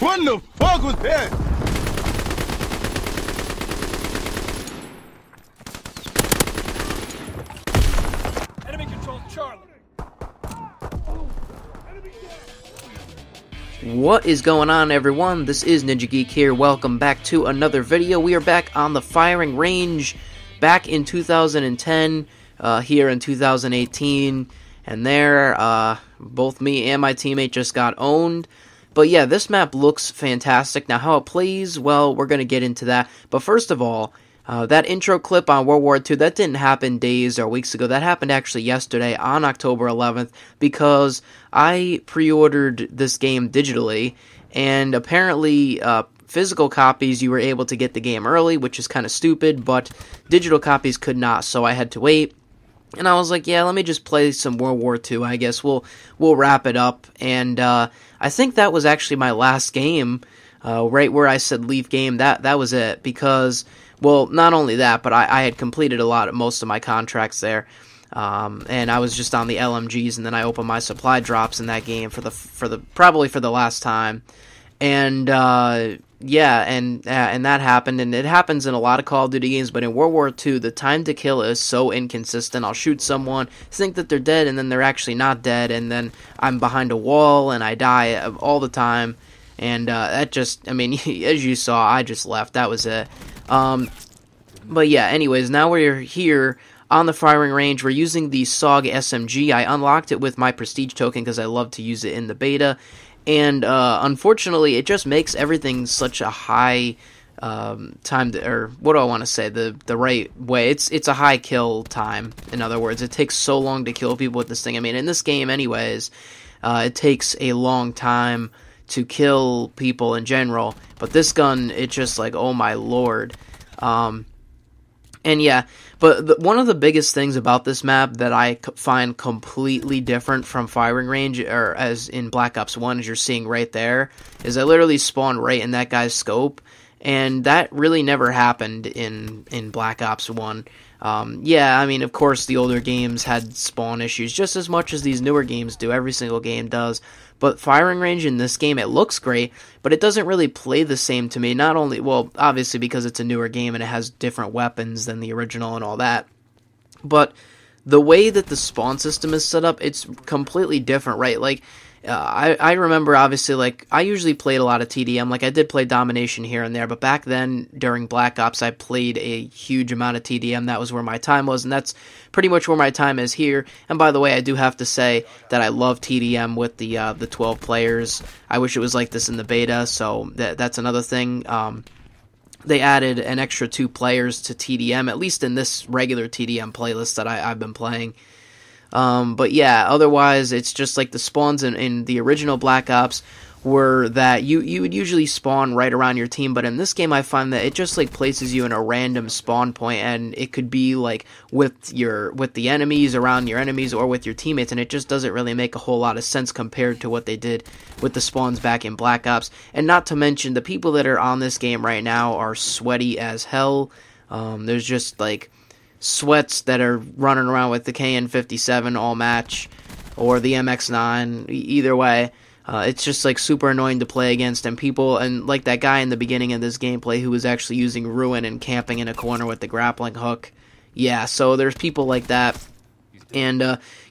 What the fuck was that? Enemy controls Charlie. What is going on, everyone? This is Ninja Geek here. Welcome back to another video. We are back on the firing range back in 2010, here in 2018, and there, both me and my teammate just got owned. But yeah, this map looks fantastic. Now, how it plays, well, we're going to get into that. But first of all, that intro clip on World War II, that didn't happen days or weeks ago. That happened actually yesterday on October 11th because I pre-ordered this game digitally, and apparently physical copies you were able to get the game early, which is kind of stupid, but digital copies could not, so I had to wait. And I was like, yeah, let me just play some World War II, I guess. We'll wrap it up, and I think that was actually my last game, right where I said leave game. That was it, because, well, not only that, but I had completed most of my contracts there, and I was just on the LMGs, and then I opened my supply drops in that game probably for the last time, and yeah, and that happened, and it happens in a lot of Call of Duty games, but in World War II, the time to kill is so inconsistent. I'll shoot someone, think that they're dead, and then they're actually not dead, and then I'm behind a wall, and I die all the time, and that just, I mean, as you saw, I just left. That was it. But yeah, anyways, now we're here on the firing range. We're using the SOG SMG. I unlocked it with my prestige token because I love to use it in the beta. And unfortunately, it just makes everything such a high time to, or what do I want to say, the right way. It's a high kill time. In other words, it takes so long to kill people with this thing. I mean, in this game, anyways, it takes a long time to kill people in general. But this gun, it's just like, oh my lord. And yeah, but one of the biggest things about this map that I find completely different from firing range, or as in Black Ops 1, as you're seeing right there, is I literally spawned right in that guy's scope, and that really never happened in Black Ops 1. Yeah, I mean, of course, the older games had spawn issues just as much as these newer games do. Every single game does. But firing range in this game, it looks great, but it doesn't really play the same to me. Not only, well, obviously because it's a newer game and it has different weapons than the original and all that, but the way that the spawn system is set up, it's completely different, right? Like, I remember, obviously, like, I usually played a lot of TDM. Like, I did play Domination here and there, but back then, during Black Ops, I played a huge amount of TDM. That was where my time was, and that's pretty much where my time is here. And by the way, I do have to say that I love TDM with the 12 players. I wish it was like this in the beta, so that's another thing. They added an extra 2 players to TDM, at least in this regular TDM playlist that I've been playing. But yeah, otherwise, it's just like the spawns in the original Black Ops were that you would usually spawn right around your team, but in this game I find that it just like places you in a random spawn point, and it could be like with the enemies, around your enemies, or with your teammates, and it just doesn't really make a whole lot of sense compared to what they did with the spawns back in Black Ops. And not to mention, the people that are on this game right now are sweaty as hell. There's just like sweats that are running around with the KN57 all match, or the MX9, either way. It's just like super annoying to play against, and people, and like that guy in the beginning of this gameplay who was actually using Ruin and camping in a corner with the grappling hook. Yeah, so there's people like that. And,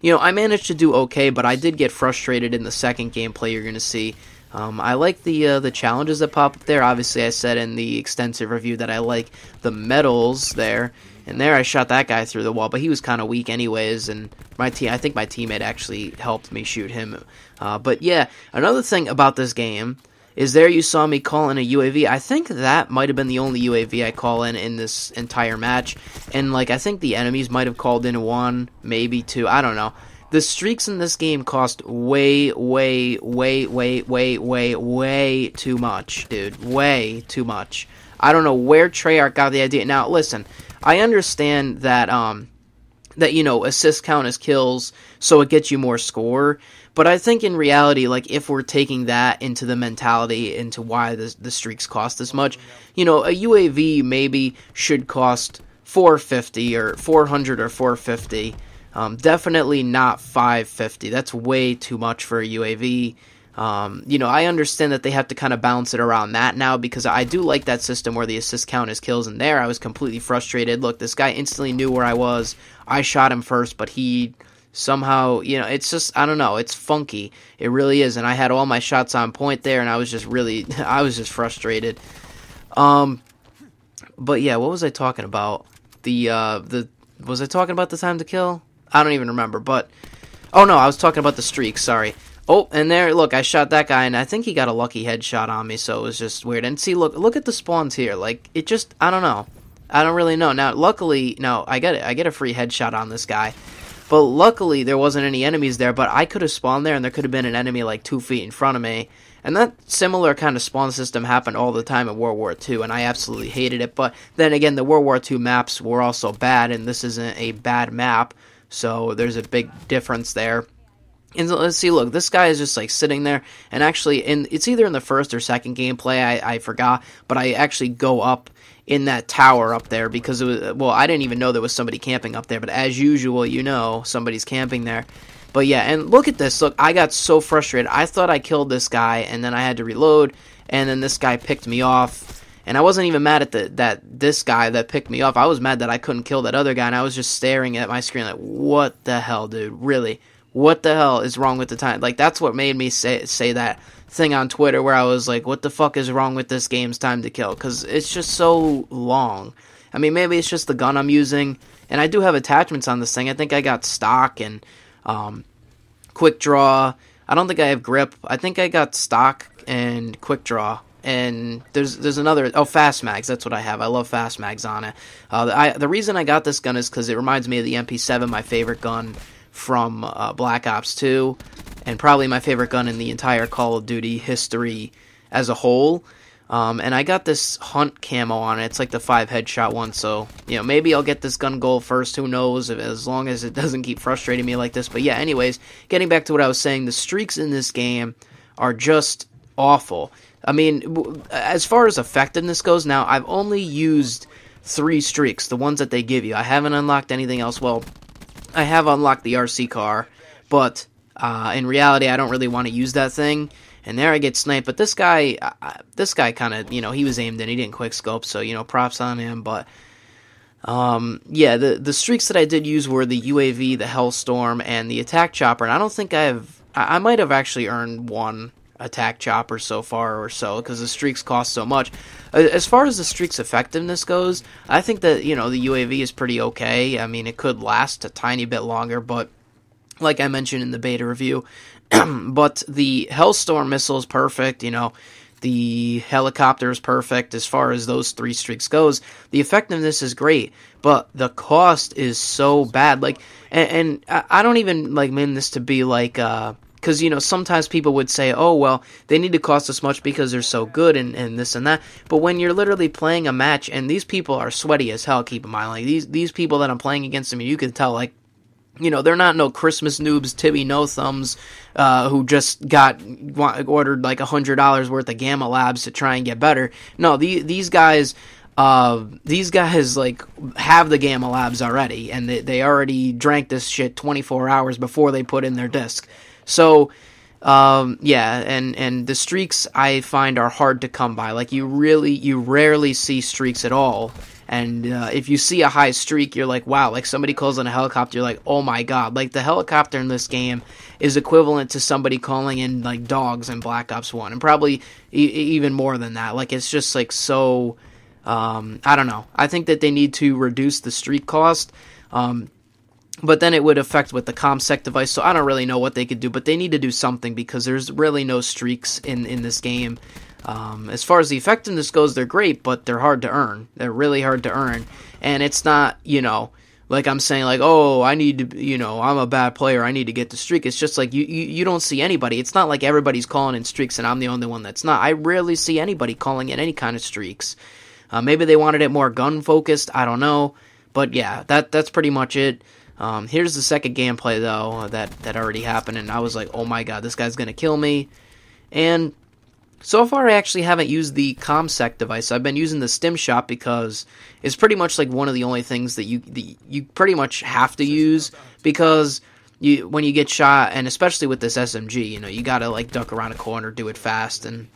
you know, I managed to do okay, but I did get frustrated in the second gameplay you're going to see. I like the challenges that pop up there. Obviously, I said in the extensive review that I like the medals there. And there I shot that guy through the wall, but he was kind of weak anyways, and I think my teammate actually helped me shoot him. But yeah, another thing about this game is there you saw me call in a UAV. I think that might have been the only UAV I call in this entire match. And like, I think the enemies might have called in 1, maybe 2, I don't know. The streaks in this game cost way too much, dude. Way too much. I don't know where Treyarch got the idea. Now, listen, I understand that, you know, assist count as kills, so it gets you more score, but I think in reality, like, if we're taking that into the mentality, into why the streaks cost this much, you know, a UAV maybe should cost 450 or 400 or 450, definitely not 550, that's way too much for a UAV. You know, I understand that they have to kind of balance it around that now, because I do like that system where the assist count is kills, and there I was completely frustrated. Look, this guy instantly knew where I was. I shot him first, but he somehow, you know, it's just, I don't know, it's funky. It really is, and I had all my shots on point there, and I was just really, I was just frustrated. But yeah, what was I talking about? Was I talking about the time to kill? I don't even remember, but, oh no, I was talking about the streaks, sorry. Oh, and there, look, I shot that guy, and I think he got a lucky headshot on me, so it was just weird. And see, look at the spawns here. Like, it just, I don't know. I don't really know. Now, luckily, no, I get a free headshot on this guy. But luckily, there wasn't any enemies there, but I could have spawned there, and there could have been an enemy like 2 feet in front of me. And that similar kind of spawn system happened all the time in World War II, and I absolutely hated it. But then again, the World War II maps were also bad, and this isn't a bad map, so there's a big difference there. And let's see, look, this guy is just like sitting there, and actually, it's either in the first or second gameplay, I forgot, but I actually go up in that tower up there because it was, well, I didn't even know there was somebody camping up there, but as usual, you know, somebody's camping there. But yeah, and look at this, look, I got so frustrated. I thought I killed this guy, and then I had to reload, and then this guy picked me off, and I wasn't even mad at this guy that picked me off. I was mad that I couldn't kill that other guy, and I was just staring at my screen like, what the hell, dude, really? What the hell is wrong with the time? Like, that's what made me say that thing on Twitter where I was like, what the fuck is wrong with this game's time to kill? Because it's just so long. I mean, maybe it's just the gun I'm using. And I do have attachments on this thing. I think I got stock and quick draw. I don't think I have grip. I think I got stock and quick draw. And there's another, oh, fast mags, that's what I have. I love fast mags on it. The reason I got this gun is because it reminds me of the MP7, my favorite gun from Black Ops 2, and probably my favorite gun in the entire Call of Duty history as a whole. And I got this Hunt camo on it. It's like the 5 headshot one, so, you know, maybe I'll get this gun gold first, who knows, as long as it doesn't keep frustrating me like this. But yeah, anyways, getting back to what I was saying, the streaks in this game are just awful. I mean, as far as effectiveness goes, now, I've only used 3 streaks, the ones that they give you. I haven't unlocked anything else. Well, I have unlocked the RC car, but in reality, I don't really want to use that thing. And there I get sniped. But this guy kind of, you know, he was aimed in. He didn't quick scope, so, you know, props on him. But, yeah, the streaks that I did use were the UAV, the Hellstorm, and the attack chopper. And I don't think I might have actually earned 1 attack chopper so far or so, because the streaks cost so much. As far as the streaks effectiveness goes, I think that, you know, the UAV is pretty okay. I mean, it could last a tiny bit longer, but like I mentioned in the beta review, but the Hellstorm missile is perfect, you know, the helicopter is perfect as far as those 3 streaks goes. The effectiveness is great, but the cost is so bad. Like, and I don't even, like, mean this to be like, because, you know, sometimes people would say, oh, well, they need to cost this much because they're so good and this and that. But when you're literally playing a match, and these people are sweaty as hell, keep in mind. Like, these people that I'm playing against them, you can tell, like, you know, they're not no Christmas noobs, Tibby no-thumbs, who just ordered like $100 worth of Gamma Labs to try and get better. No, these guys like have the Gamma Labs already, and they already drank this shit 24 hours before they put in their disc. So, yeah, and the streaks I find are hard to come by. Like, you rarely see streaks at all. And if you see a high streak, you're like, wow, like somebody calls in a helicopter, you're like, oh my god. Like, the helicopter in this game is equivalent to somebody calling in, like, dogs in Black Ops 1. And probably even more than that. Like, it's just, like, so, I don't know. I think that they need to reduce the streak cost. But then it would affect with the ComSec device, so I don't really know what they could do. But they need to do something because there's really no streaks in this game. As far as the effectiveness goes, they're great, but they're hard to earn. They're really hard to earn. And it's not, you know, like I'm saying, like, oh, I need to, you know, I'm a bad player, I need to get the streak. It's just like, you don't see anybody. It's not like everybody's calling in streaks and I'm the only one that's not. I rarely see anybody calling in any kind of streaks. Maybe they wanted it more gun-focused, I don't know. But yeah, that's pretty much it. Here's the second gameplay, though, that already happened, and I was like, oh my god, this guy's gonna kill me. And so far, I actually haven't used the ComSec device. I've been using the Stim Shot because it's pretty much like one of the only things that you pretty much have to use, because when you get shot, and especially with this SMG, you know, you gotta like duck around a corner, do it fast, and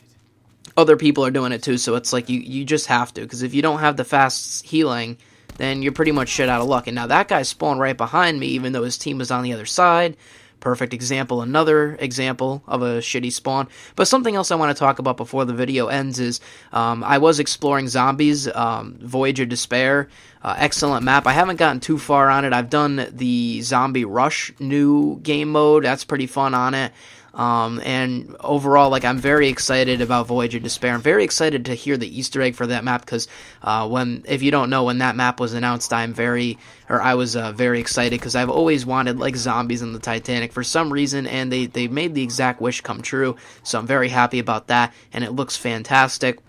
other people are doing it too, so it's like you just have to, because if you don't have the fast healing, then you're pretty much shit out of luck. And now that guy spawned right behind me, even though his team was on the other side. Perfect example, another example of a shitty spawn. But something else I want to talk about before the video ends is I was exploring zombies, Voyage of Despair. Excellent map. I haven't gotten too far on it. I've done the Zombie Rush new game mode. That's pretty fun on it. And overall, like, I'm very excited about Voyage of Despair. I'm very excited to hear the Easter egg for that map, because if you don't know, when that map was announced, I was very excited, because I've always wanted like zombies in the Titanic for some reason, and they made the exact wish come true. So I'm very happy about that, and it looks fantastic.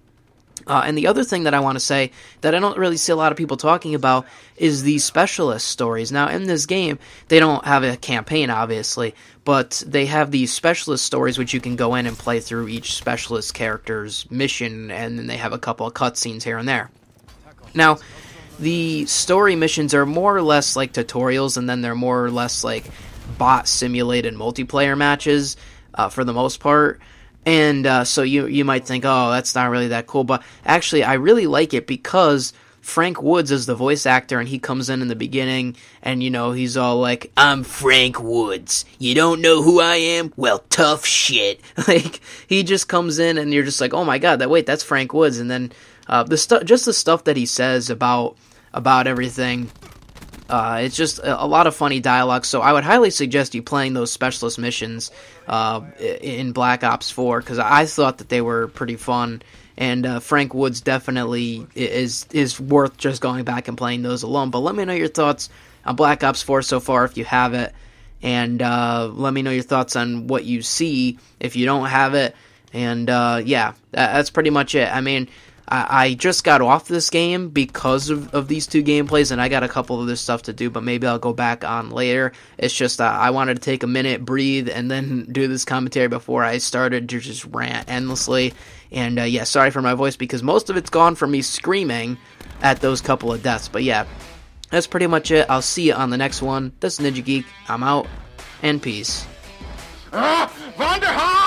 And the other thing that I want to say that I don't really see a lot of people talking about is the specialist stories. Now, in this game, they don't have a campaign, obviously, but they have these specialist stories which you can go in and play through each specialist character's mission, and then they have a couple of cutscenes here and there. Now, the story missions are more or less like tutorials, and then they're more or less like bot-simulated multiplayer matches for the most part. And so you might think, oh, that's not really that cool. But actually, I really like it because Frank Woods is the voice actor, and he comes in the beginning, and, you know, he's all like, I'm Frank Woods. You don't know who I am? Well, tough shit. Like, he just comes in, and you're just like, oh my god, that's Frank Woods. And then just the stuff that he says about everything. It's just a lot of funny dialogue, so I would highly suggest you playing those specialist missions in Black Ops 4, because I thought that they were pretty fun, and Frank Woods definitely is worth just going back and playing those alone. But let me know your thoughts on Black Ops 4 so far if you have it, and let me know your thoughts on what you see if you don't have it, and yeah, that's pretty much it. I mean, I just got off this game because of these two gameplays, and I got a couple of this stuff to do, but maybe I'll go back on later. It's just I wanted to take a minute, breathe, and then do this commentary before I started to just rant endlessly. And yeah, sorry for my voice, because most of it's gone from me screaming at those couple of deaths. But yeah, that's pretty much it. I'll see you on the next one. This is Ninja Geek. I'm out, and peace. Vanderhaan!